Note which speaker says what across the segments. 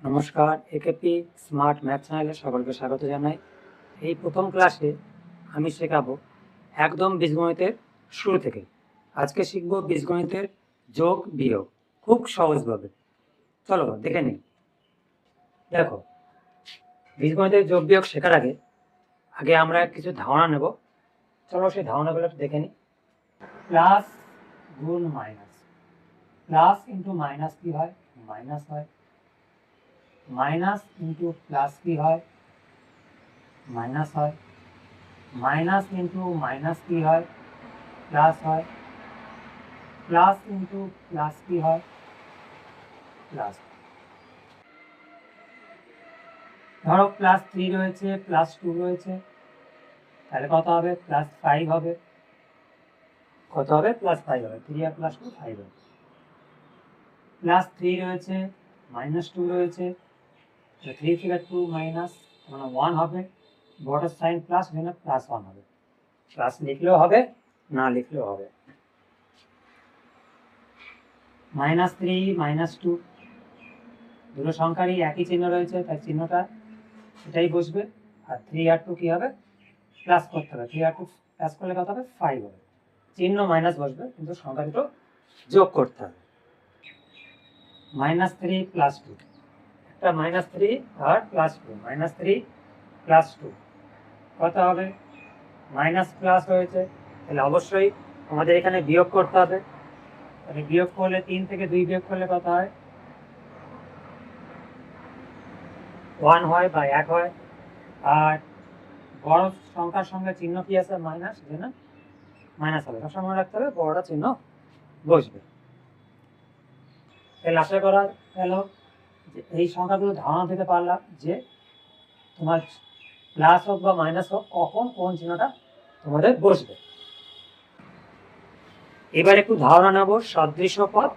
Speaker 1: নমস্কার, AKP smart math চ্যানেলে সকলকে স্বাগত জানাই। এই প্রথম ক্লাসে আমি শেখাবো একদম বীজগণিতের শুরু থেকে। আজকে শিখব বীজগণিতের যোগ বিয়োগ খুব সহজভাবে। চলো দেখে নিই। দেখো, বীজগণিতের যোগ বিয়োগ শেখার আগে আমরা কিছু ধারণা নেব। চলো সেই ধারণাগুলো দেখে নিই। প্লাস গুণ মাইনাস, প্লাস ইন্টু মাইনাস কি হয়? মাইনাস হয়। মাইনাস ইন্টু প্লাস কি হয়? মাইনাস হয়। মাইনাস ইন্টু মাইনাস কি হয়? প্লাস হয়। প্লাস ইন্টু প্লাস কি হয়? প্লাস। ধরো প্লাস 3 রয়েছে, প্লাস 2 রয়েছে, তাহলে কত হবে? প্লাস 5 হবে। কত হবে? প্লাস 5 হবে। 3 আর প্লাস 2 5 হবে। প্লাস 3 রয়েছে, মাইনাস 2 রয়েছে, 3 থেকে 2 মাইনাস মানে 1 হবে। বড় সাইন প্লাস মানে প্লাস 1 হবে। প্লাস লিখলেও হবে, না লিখলেও হবে। মাইনাস 3 মাইনাস 2 দুটো সংখ্যারই একই চিহ্ন রয়েছে, তাই চিহ্নটা এটাই বসবে। আর 3 আর 2 কি হবে? প্লাস করতে হবে। 3 আর 2 প্লাস করলে কত হবে? 5 হবে। চিহ্ন মাইনাস বসবে, কিন্তু সংখ্যা দুটো যোগ করতে হবে। মাইনাস 3 প্লাস 2, একটা মাইনাস 3 আর প্লাস 2, মাইনাস 3 প্লাস 2 কত হবে? মাইনাস প্লাস হয়েছে, তাহলে অবশ্যই আমাদের এখানে বিয়োগ করতে হবে। তাহলে বিয়োগ করলে 3 থেকে 2 বিয়োগ করলে কত হয়? 1 হয় বা 1 হয়। আর বড় সংখ্যার সঙ্গে চিহ্ন কি আছে? মাইনাস, যেন মাইনাস হবে। সবসময় মনে রাখতে হবে বড়টা চিহ্ন বসবে। তাহলে আশা করা গেল যে এই সংখ্যাগুলো ধারণা দিতে পারলাম যে তোমার প্লাস হোক বা মাইনাস হোক কখন কোন চিহ্নটা তোমাদের বসবে। এবার একটু ধারণা নেব সদৃশ্য পদ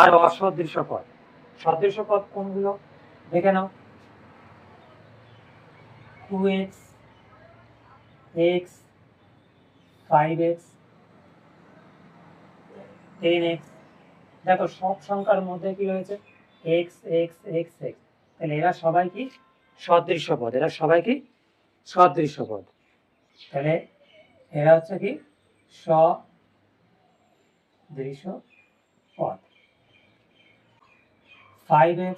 Speaker 1: আর অসদৃশ্য পদ। সদৃশ্য পদ কোনগুলো দেখে নাও। 2x, x, 5x, 10x। দেখো সব সংখ্যার মধ্যে কি রয়েছে? x x x x। তাহলে এরা সবাই কি সদৃশ্য পদ? এরা সবাই কি সদৃশ্য পদ? তাহলে এরা হচ্ছে কি সদৃশ্য পদ। 5x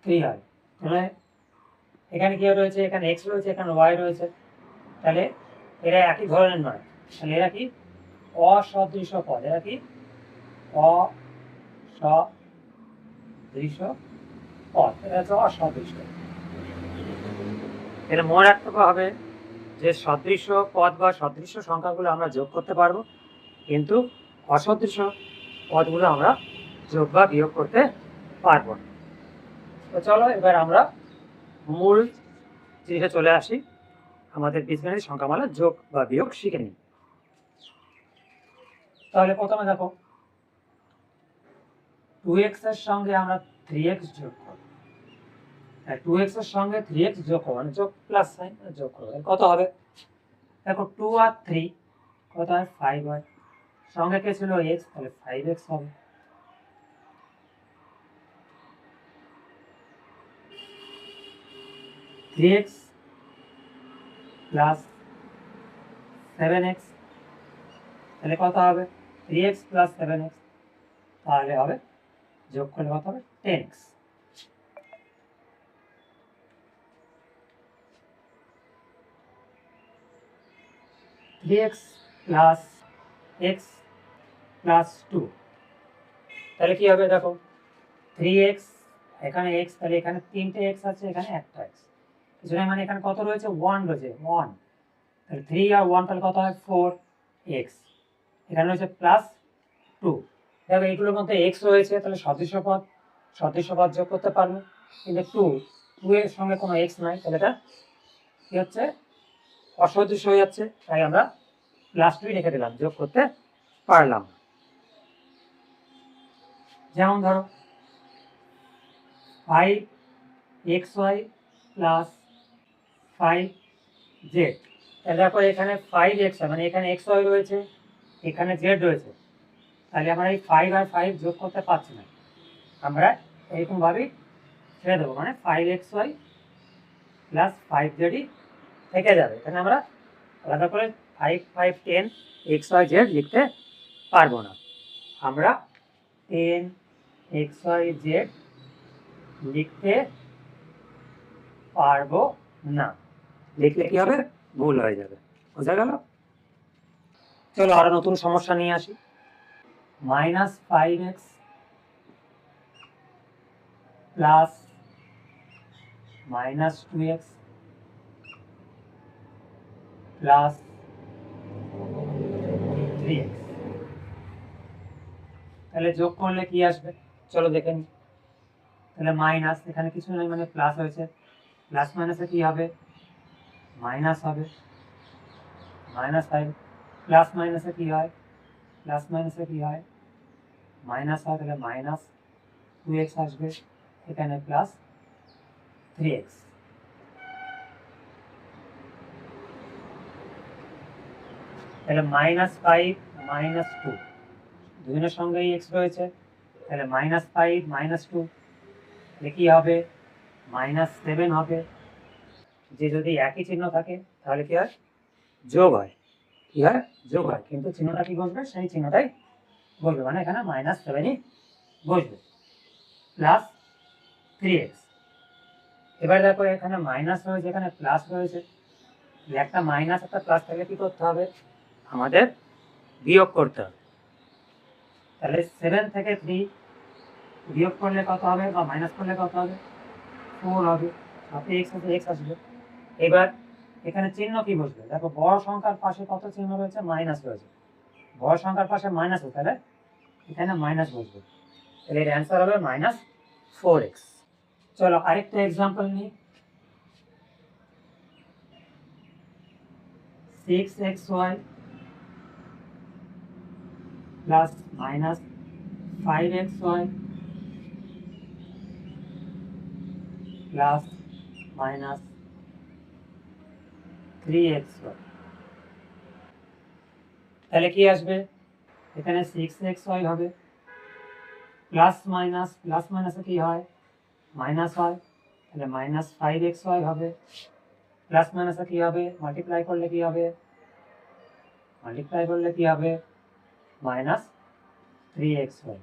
Speaker 1: 3 হয়। তাহলে এখানে কি রয়েছে? এখানে x রয়েছে, এখানে y রয়েছে, তাহলে এরা একই ধরনের নয়। তাহলে এরা কি অসদৃশ্য পদ। এরা কি অসদৃশ্য পদ। এটা হচ্ছে অসদৃশ্য। এটা মনে রাখতে হবে যে সদৃশ্য পদ বা সদৃশ্য সংখ্যাগুলো আমরা যোগ করতে পারবো, কিন্তু অসদৃশ্য পদগুলো আমরা যোগ বা বিয়োগ করতে পারবো না। তো চলো এবার আমরা মূল জিনিসে চলে আসি। আমাদের বীজগণিত সংখ্যামালা যোগ বা বিয়োগ শিখে নিই। তাহলে প্রথমে দেখো 2x এর সঙ্গে আমরা 3x যোগ করব। 2x এর সঙ্গে 3x যোগ করবো, মানে যোগ প্লাস সাইন যোগ করবো। কত হবে? দেখো 2 আর 3 কত হয়? 5 হয়। সঙ্গে কে ছিল? x, তাহলে 5x হবে। থ্রি এক্স প্লাস 7x, তাহলে কত হবে? 3x প্লাস 7x, তাহলে হবে যোগ করলে কত হবে? 10x। Three x plus x plus 2, তাহলে কি হবে? দেখো 3x, এখানে x, তাহলে এখানে 3টে x আছে, এখানে একটা x। কিছুটা মানে এখানে কত রয়েছে? 1 রয়েছে, 1। তাহলে 3 আর 1 তাহলে কত হয়? 4x। এখানে রয়েছে প্লাস 2। দেখো এইগুলোর মধ্যে x রয়েছে, তাহলে সদৃশ্য পদ যোগ করতে পারবো। কিন্তু 2 এর সঙ্গে কোনো x নাই, তাহলে এটা কি হচ্ছে? অসদৃশ্য হয়ে যাচ্ছে, তাই আমরা প্লাস 2 রেখে দিলাম, যোগ করতে পারলাম। যেমন ধরো 5xy প্লাস 5z, তাহলে দেখো এখানে 5x মানে এখানে xy রয়েছে, এখানে z রয়েছে, তাহলে আমরা এই 5 আর 5 যোগ করতে পারছি না। আমরা এইরকম ভাবেই ছেড়ে দেবো, মানে 5xy প্লাস 5z থেকে যাবে। এখানে আমরা আলাদা করে 5 5 10 xyz লিখতে পারবো না, আমরা 10 xyz লিখতে পারবো না, লিখলে কি হবে, ভুল হয়ে যাবে। বোঝা গেল? চলো আরো নতুন সমস্যা নিয়ে আসি। -5x plus -2x plus 3x, তাহলে যোগ করলে কি আসবে চলো দেখে নি। তাহলে মাইনাস, এখানে কিছু নেই মানে প্লাস হয়েছে, প্লাস মাইনাসে কি হবে, মাইনাস হবে, -5 প্লাস মাইনাসে কি হয়, প্লাস মাইনাসে কি হয়, মাইনাস হয়, তাহলে -2x আসবে, এখানে প্লাস 3x। তাহলে -5 -2 দুজনের সঙ্গে x রয়েছে, তাহলে -5 -2 তাহলে কি হবে, -7 হবে। যে যদি একই চিহ্ন থাকে তাহলে কি হয়, যোগ হয়, কি হয়, যোগ হয়, কিন্তু চিহ্নটা কি বসবে, সেই চিহ্নটাই বসবে, মানে এখানে -7ই বসবে, প্লাস 3x। এবার দেখো এখানে মাইনাস রয়েছে, এখানে প্লাস রয়েছে, একটা মাইনাস একটা প্লাস থাকলে কি করতে হবে, আমাদের বিয়োগ করতে হবে। তাহলে 7 থেকে 3 বিয়োগ করলে কত হবে, বা মাইনাস করলে কত হবে, 4 হবে, সাথে x আছে, x আসবে। এবার এখানে চিহ্ন কি বসবে, দেখো বড় সংখ্যার পাশে কত চিহ্ন রয়েছে, মাইনাস রয়েছে, বড় সংখ্যার পাশে মাইনাস, তাহলে এখানে মাইনাস বসবে, তাহলে এর অ্যান্সার হবে -4x। চলো আরেকটা এক্সাম্পল নিই। 6xy plus -5xy plus -3xy, তাহলে কি আসবে, এখানে 6xy হবে, প্লাস মাইনাসে কি হয়, মাইনাস হয়, তাহলে -5xy হবে, প্লাস মাইনাসে কি হবে, মাল্টিপ্লাই করলে কি হবে, -3xy,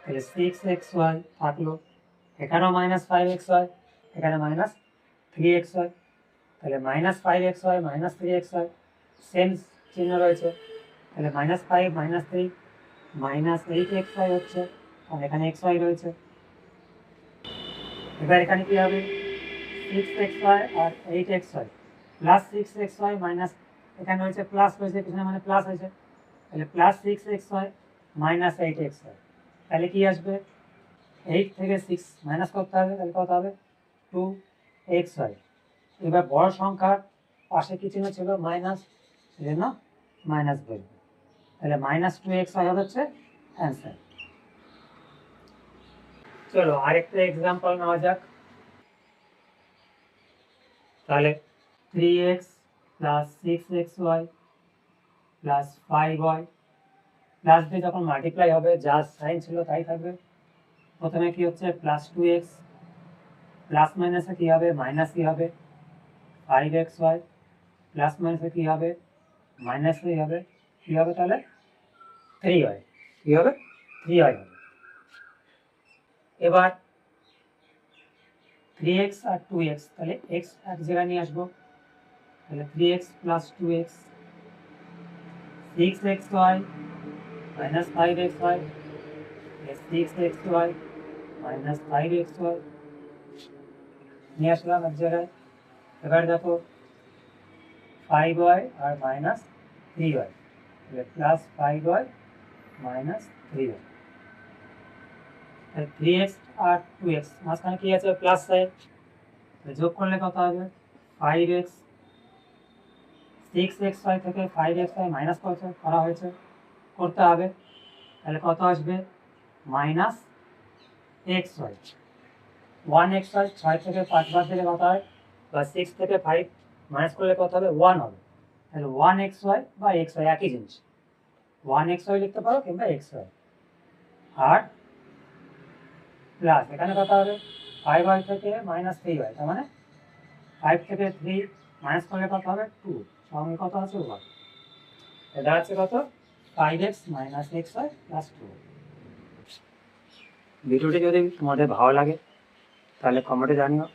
Speaker 1: তাহলে 6xy থাকলো, এখানেও -5xy, এখানে -3xy, তাহলে -5xy -3xy সেম চিহ্ন রয়েছে, তাহলে -5 -3 -8xy হচ্ছে, আর এখানে xy রয়েছে। এবার এখানে কি হবে, 6xy আর 8xy প্লাস 6xy মাইনাস, এখানে হয়েছে প্লাস হয়েছে, পিছনে মানে প্লাস হয়েছে, তাহলে প্লাস 6xy মাইনাস 8xy, তাহলে কি আসবে, 8 থেকে 6 মাইনাস করতে হবে, তাহলে কত হবে, 2xy। এবার বড় সংখ্যার পাশে কি চিহ্ন ছিল, মাইনাস, সেজন্য মাইনাস বসবে, তাহলে -2xy হচ্ছে অ্যান্সার। চলো আরেকটা এক্সাম্পল নেওয়া যাক। তাহলে 3x plus 6xy plus 5y plus দিয়ে যখন মাল্টিপ্লাই হবে, যা সাইন ছিল তাই থাকবে। প্রথমে কি হচ্ছে, প্লাস 2x, প্লাস মাইনাসে কি হবে, মাইনাস কি হবে, 5xy প্লাস মাইনাসে কি হবে, মাইনাস হবে, কি হবে, তাহলে 3y, কি হবে, 3y হবে। এবার 3x আর 2x, তাহলে x এক জায়গায় নিয়ে আসবো, তাহলে 3x plus 2x, 6xy minus 5xy, 6xy minus 5xy নিয়ে আসলাম এক জায়গায়। এবার দেখো 5y আর মাইনাস 3y, তাহলে plus 5y minus 3y, 3x আর 2x মাঝখানে কি আছে, প্লাস সাইন, যোগ করলে কত হবে, 5x, 6xy থেকে 5xy মাইনাস করা হয়েছে, করতে হবে, তাহলে কত আসবে, মাইনাস xy, 1xy, 6 থেকে 5 বাদ দিলে কত হয়, বা 6 থেকে 5 মাইনাস করলে কত হবে, 1 হবে, তাহলে 1xy বা xy একই জিনিস, 1xy লিখতে পারো কিংবা xy। আর প্লাস এখানে কত হবে 5y থেকে -3y, তার মানে 5 থেকে 3 মাইনাস করলে কত হবে 2, সঙ্গে কত আছে 1। এটা হচ্ছে কত 5x - xy + 2। ভিডিওটি যদি তোমাদের ভালো লাগে তাহলে কমেন্টে জানিও।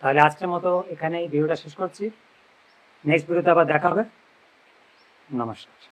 Speaker 1: তাহলে আজকের মতো এখানেই ভিডিওটা শেষ করছি। নেক্সট ভিডিওতে আবার দেখা হবে। নমস্কার।